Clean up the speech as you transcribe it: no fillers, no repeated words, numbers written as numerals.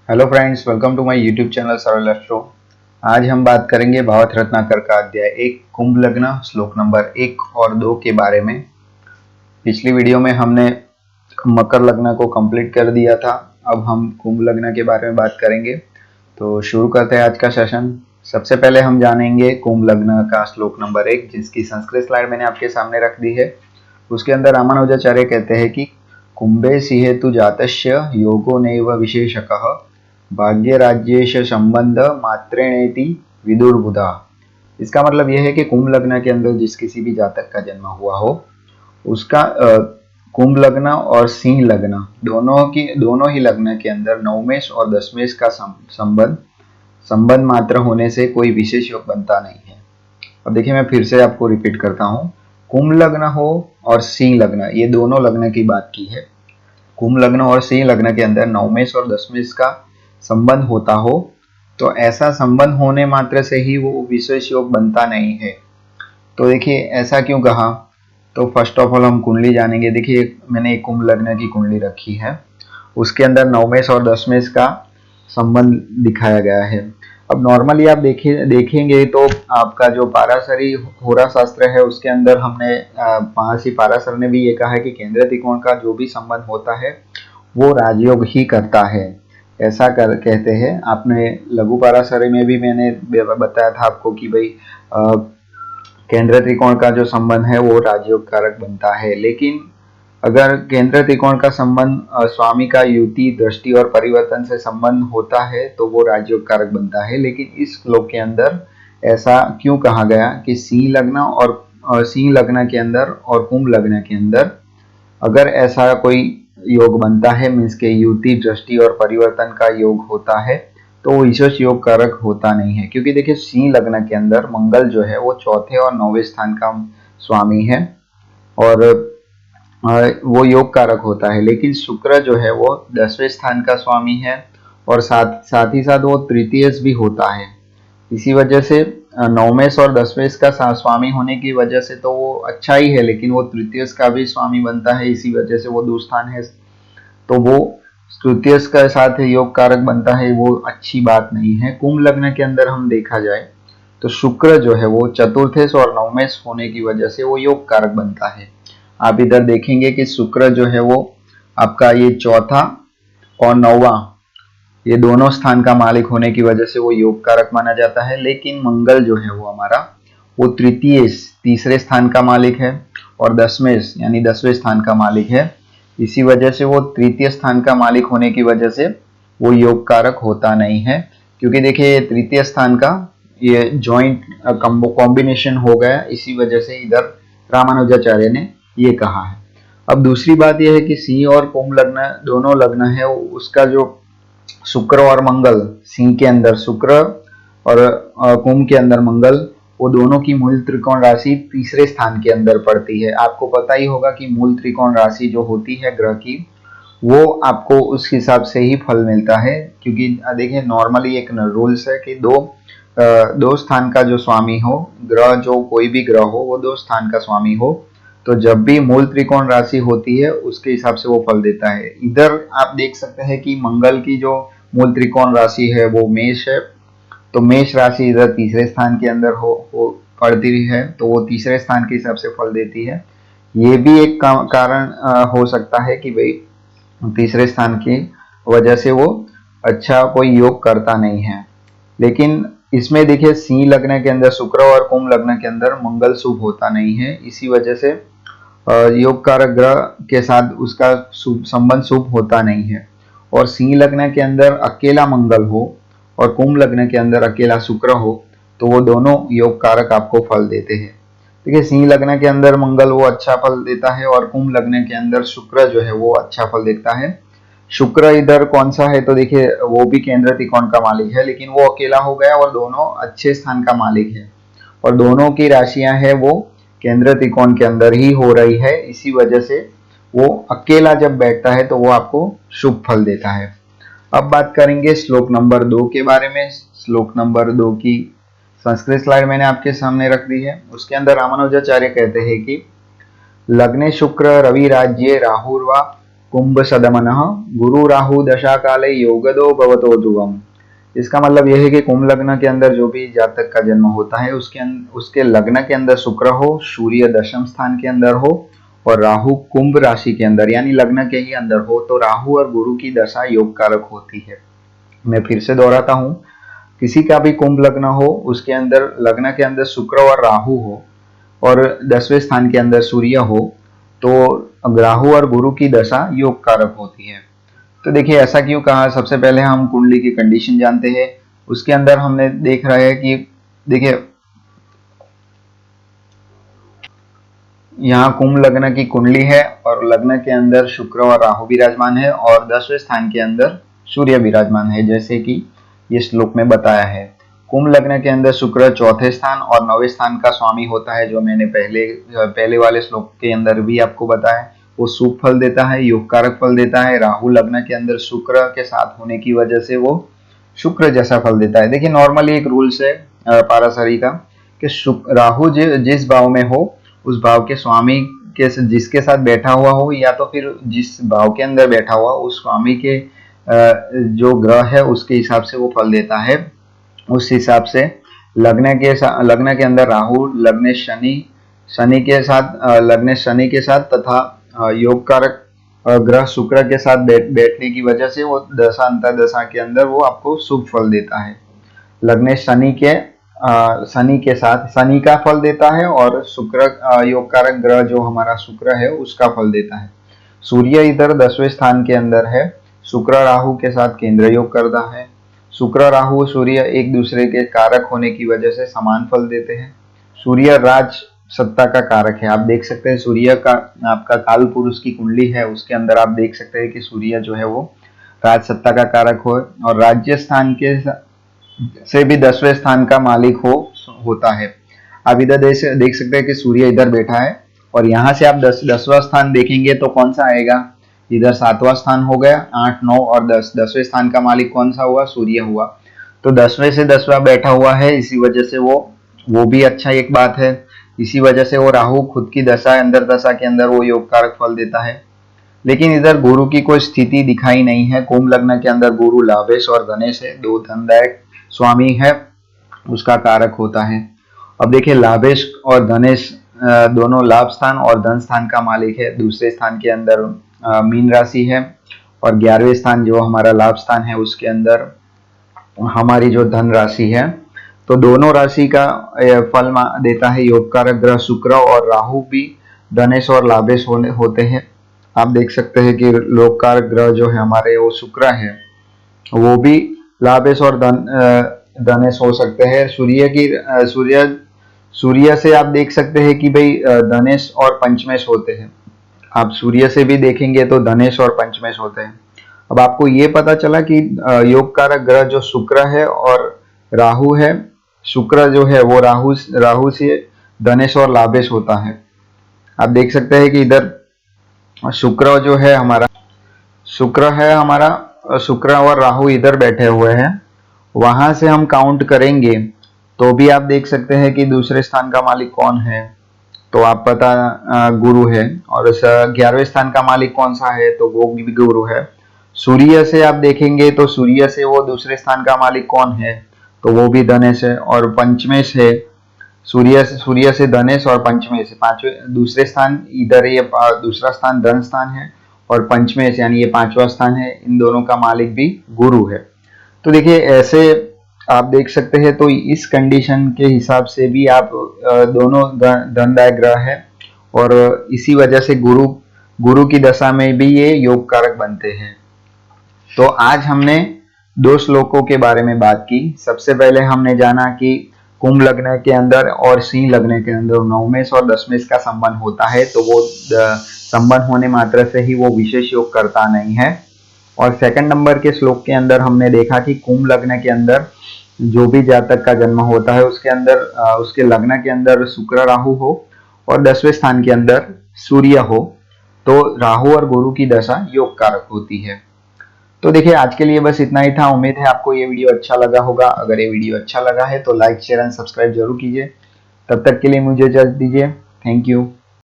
Hello friends, welcome to my YouTube channel Saral Astro. आज हम बात करेंगे भावत रत्नाकर का अध्याय 1 कुंभ लग्न श्लोक नंबर 1 और 2 के बारे में। पिछली वीडियो में हमने मकर लग्न को कंप्लीट कर दिया था। अब हम कुंभ लग्न के बारे में बात करेंगे। तो शुरू करते हैं आज का सेशन। सबसे पहले हम जानेंगे कुंभ लग्न का श्लोक नंबर 1, जिसकी संस्कृत स्लाइड मैंने आपके सामने रख दी है। उसके अंदर रामानुजाचार्य कहते हैं कि कुंभे सिहेतु जातस्य योगो नैव विशेषकः भाग्य राज्येश संबंध मात्रेणेति विदुर्बुधा। इसका मतलब यह है कि कुंभ लग्न के अंदर जिस किसी भी जातक का जन्म हुआ हो, उसका कुंभ लग्न और सिंह लग्न दोनों ही लग्न के अंदर नवमेश और दशमेश का संबंध मात्र होने से कोई विशेष योग बनता नहीं है। अब देखिए, मैं फिर से आपको रिपीट करता हूँ। कुंभ लग्न हो और सिंह लग्न, ये दोनों लग्न की बात की है। कुंभ लग्न और सिंह लग्न के अंदर नवमेश और दशमेश का संबंध होता हो तो ऐसा संबंध होने मात्र से ही वो विशेष योग बनता नहीं है। तो देखिए, ऐसा क्यों कहा? तो फर्स्ट ऑफ ऑल हम कुंडली जानेंगे। देखिए, मैंने एक कुंभ लग्न की कुंडली रखी है, उसके अंदर नवमेश और दशमेश का संबंध दिखाया गया है। अब नॉर्मली आप देखेंगे तो आपका जो पाराशरी होरा शास्त्र है, उसके अंदर हमने महर्षि पाराशर ने भी ये कहा है कि केंद्र त्रिकोण का जो भी संबंध होता है वो राजयोग ही करता है, ऐसा कहते हैं। आपने लघु पाराशरी में भी मैंने बताया था आपको कि भाई केंद्र त्रिकोण का जो संबंध है वो राजयोग कारक बनता है। लेकिन अगर केंद्र त्रिकोण का संबंध स्वामी का युति, दृष्टि और परिवर्तन से संबंध होता है तो वो राजयोग कारक बनता है। लेकिन इस श्लोक के अंदर ऐसा क्यों कहा गया कि सिंह लग्न के अंदर और कुंभ लग्न के अंदर अगर ऐसा कोई योग बनता है, मीन्स के युति, दृष्टि और परिवर्तन का योग होता है, तो वो विशेष योग कारक होता नहीं है। क्योंकि देखिए, सिंह लग्न के अंदर मंगल जो है वो चौथे और नौवें स्थान का स्वामी है और वो योग कारक होता है। लेकिन शुक्र जो है वो 10वें स्थान का स्वामी है और साथ ही साथ वो तृतीय भी होता है। इसी वजह से नवमेश और दशमेश का स्वामी होने की वजह से तो वो अच्छा ही है, लेकिन वो तृतीय का भी स्वामी बनता है, इसी वजह से वो दुस्थान है। तो वो तृतीय का साथ योग कारक बनता है, वो अच्छी बात नहीं है। कुंभ लग्न के अंदर हम देखा जाए तो शुक्र जो है वो चतुर्थेश और नवमेश होने की वजह से वो योग कारक बनता है। आप इधर देखेंगे कि शुक्र जो है वो आपका ये चौथा और नौवा, ये दोनों स्थान का मालिक होने की वजह से वो योग कारक माना जाता है। लेकिन मंगल जो है वो हमारा वो तीसरे स्थान का मालिक है और दशमेश यानी 10वें स्थान का मालिक है। इसी वजह से वो तृतीय स्थान का मालिक होने की वजह से वो योग कारक होता नहीं है। क्योंकि देखिए, तृतीय स्थान का ये जॉइंट कॉम्बिनेशन हो गया, इसी वजह से इधर रामानुजाचार्य ने ये कहा है। अब दूसरी बात यह है कि सिंह और कुंभ लग्न दोनों लग्न है, उसका जो शुक्र और मंगल, सिंह के अंदर शुक्र और कुंभ के अंदर मंगल, वो दोनों की मूल त्रिकोण राशि तीसरे स्थान के अंदर पड़ती है। आपको पता ही होगा कि मूल त्रिकोण राशि जो होती है ग्रह की, वो आपको उस हिसाब से ही फल मिलता है। क्योंकि देखिए, नॉर्मली एक रूल्स है कि दो स्थान का जो स्वामी हो, ग्रह जो कोई भी ग्रह हो वो 2 स्थान का स्वामी हो, तो जब भी मूल त्रिकोण राशि होती है उसके हिसाब से वो फल देता है। इधर आप देख सकते हैं कि मंगल की जो मूल त्रिकोण राशि है वो मेष है, तो मेष राशि इधर तीसरे स्थान के अंदर हो पड़ती है, तो वो तीसरे स्थान के हिसाब से फल देती है। ये भी एक कारण हो सकता है कि भाई तीसरे स्थान की वजह से वो अच्छा कोई योग करता नहीं है। लेकिन इसमें देखिए, सिंह लग्न के अंदर शुक्र और कुंभ लग्न के अंदर मंगल शुभ होता नहीं है, इसी वजह से योग कारक ग्रह के साथ उसका संबंध शुभ होता नहीं है। और सिंह लग्न के अंदर अकेला मंगल हो और कुंभ लग्न के अंदर अकेला शुक्र हो तो वो दोनों योग कारक आपको फल देते हैं। देखिए, सिंह लग्न के अंदर मंगल वो अच्छा फल देता है और कुंभ लग्न के अंदर शुक्र जो है वो अच्छा फल देता है। शुक्र इधर कौन सा है? तो देखिए, वो भी केंद्र त्रिकोण का मालिक है, लेकिन वो अकेला हो गया और दोनों अच्छे स्थान का मालिक है और दोनों की राशियां है वो केंद्र त्रिकोण के अंदर ही हो रही है। इसी वजह से वो अकेला जब बैठता है तो वो आपको शुभ फल देता है। अब बात करेंगे श्लोक नंबर 2 के बारे में। श्लोक नंबर 2 की संस्कृत स्लाइड मैंने आपके सामने रख दी है। उसके अंदर रामानुजाचार्य कहते हैं कि लग्ने शुक्र रवि राज्ये राहुर्वा कुंभ सदमनः गुरु राहु दशा काले योगदो भवतो ध्रुवम। इसका मतलब यह है कि कुंभ लग्न के अंदर जो भी जातक का जन्म होता है उसके लग्न के अंदर शुक्र हो, सूर्य दशम स्थान के अंदर हो और राहु कुंभ राशि के अंदर यानी लग्न के ही अंदर हो, तो राहु और गुरु की दशा योग कारक होती है। मैं फिर से दोहराता हूँ, किसी का भी कुंभ लग्न हो, उसके अंदर लग्न के अंदर शुक्र और राहु हो और 10वें स्थान के अंदर सूर्य हो, तो राहु और गुरु की दशा योग कारक होती है। तो देखिए ऐसा क्यों कहा, सबसे पहले हम कुंडली की कंडीशन जानते हैं। उसके अंदर हमने देख रहा है कि देखिए यहाँ कुंभ लग्न की कुंडली है और लग्न के अंदर शुक्र और राहु विराजमान है और 10वें स्थान के अंदर सूर्य विराजमान है, जैसे कि ये श्लोक में बताया है। कुंभ लग्न के अंदर शुक्र चौथे स्थान और 9वें स्थान का स्वामी होता है, जो मैंने पहले वाले श्लोक के अंदर भी आपको बताया। वो शुभ फल देता है, योग कारक फल देता है। राहु लग्न के अंदर शुक्र के साथ होने की वजह से वो शुक्र जैसा फल देता है। देखिए नॉर्मली एक रूल्स है पाराशरी का कि राहु जिस भाव में हो उस भाव के स्वामी के जिसके साथ बैठा हुआ हो या तो फिर जिस भाव के अंदर बैठा हुआ उस स्वामी के जो ग्रह है उसके हिसाब से वो फल देता है। उस हिसाब से लग्न के अंदर राहु लग्न शनि के साथ तथा योग कारक ग्रह शुक्र के साथ बैठने की वजह से वो दशा अंतर्दशा के अंदर वो आपको शुभ फल देता है। लग्न शनि के साथ शनि का फल देता है और शुक्र योग कारक ग्रह जो हमारा शुक्र है उसका फल देता है। सूर्य इधर 10वें स्थान के अंदर है, शुक्र राहु के साथ केंद्र योग करता है। शुक्र राहु सूर्य एक दूसरे के कारक होने की वजह से समान फल देते हैं। सूर्य राज सत्ता का कारक है। आप देख सकते हैं सूर्य का आपका काल पुरुष की कुंडली है, उसके अंदर आप देख सकते हैं कि सूर्य जो है वो राज सत्ता का कारक हो और राज्य स्थान के से भी 10वें स्थान का मालिक होता है। आप इधर देख सकते हैं कि सूर्य इधर बैठा है और यहाँ से आप 10वां स्थान देखेंगे तो कौन सा आएगा, इधर 7वां स्थान हो गया, 8, 9 और 10। 10वें स्थान का मालिक कौन सा हुआ, सूर्य हुआ। तो 10वें से 10वां बैठा हुआ है, इसी वजह से वो भी अच्छा एक बात है। इसी वजह से वो राहु खुद की दशा अंदर दशा के अंदर वो योग कारक फल देता है। लेकिन इधर गुरु की कोई स्थिति दिखाई नहीं है। कुंभ लग्न के अंदर गुरु लाभेश और धनेश है, दो धनदायक स्वामी है, उसका कारक होता है। अब देखिए लाभेश और धनेश दोनों लाभ स्थान और धन स्थान का मालिक है। दूसरे स्थान के अंदर मीन राशि है और 11वें स्थान जो हमारा लाभ स्थान है उसके अंदर हमारी जो धन राशि है। तो दोनों राशि का फल देता है योग कारक ग्रह शुक्र और राहु भी धनेश और लाभेश होते हैं। आप देख सकते हैं कि योग कारक ग्रह जो है हमारे वो शुक्र है, वो भी लाभेश और धनेश हो सकते हैं। सूर्य से आप देख सकते हैं कि भाई धनेश और पंचमेश होते हैं। आप सूर्य से भी देखेंगे तो धनेश और पंचमेश होते हैं। अब आपको ये पता चला कि योग कारक ग्रह जो शुक्र है और राहु है, शुक्र जो है वो राहु से धनेश और लाभेश होता है। आप देख सकते हैं कि इधर शुक्र जो है हमारा शुक्र और राहु इधर बैठे हुए हैं। वहां से हम काउंट करेंगे तो भी आप देख सकते हैं कि दूसरे स्थान का मालिक कौन है, तो आप पता गुरु है। और 11वें स्थान का मालिक कौन सा है, तो वो भी गुरु है। सूर्य से आप देखेंगे तो सूर्य से वो दूसरे स्थान का मालिक कौन है, तो वो भी धनेश है। और पंचमेश है, सूर्य से धनेश और पंचमेश, पांचवें दूसरे स्थान, इधर ये दूसरा स्थान धन स्थान है और पंचमेश यानी ये 5वां स्थान है। इन दोनों का मालिक भी गुरु है। तो देखिए ऐसे आप देख सकते हैं। तो इस कंडीशन के हिसाब से भी आप दोनों धनदायक ग्रह है और इसी वजह से गुरु की दशा में भी ये योग कारक बनते हैं। तो आज हमने 2 श्लोकों के बारे में बात की। सबसे पहले हमने जाना कि कुंभ लग्न के अंदर और सिंह लग्न के अंदर 9मेश और 10मेश का संबंध होता है, तो वो संबंध होने मात्र से ही वो विशेष योग करता नहीं है। और सेकंड नंबर के श्लोक के अंदर हमने देखा कि कुंभ लग्न के अंदर जो भी जातक का जन्म होता है उसके अंदर उसके लग्न के अंदर शुक्र राहु हो और 10वें स्थान के अंदर सूर्य हो, तो राहु और गुरु की दशा योग कारक होती है। तो देखिए आज के लिए बस इतना ही था। उम्मीद है आपको ये वीडियो अच्छा लगा होगा। अगर ये वीडियो अच्छा लगा है तो लाइक शेयर एंड सब्सक्राइब जरूर कीजिए। तब तक के लिए मुझे इजाजत दीजिए। Thank you.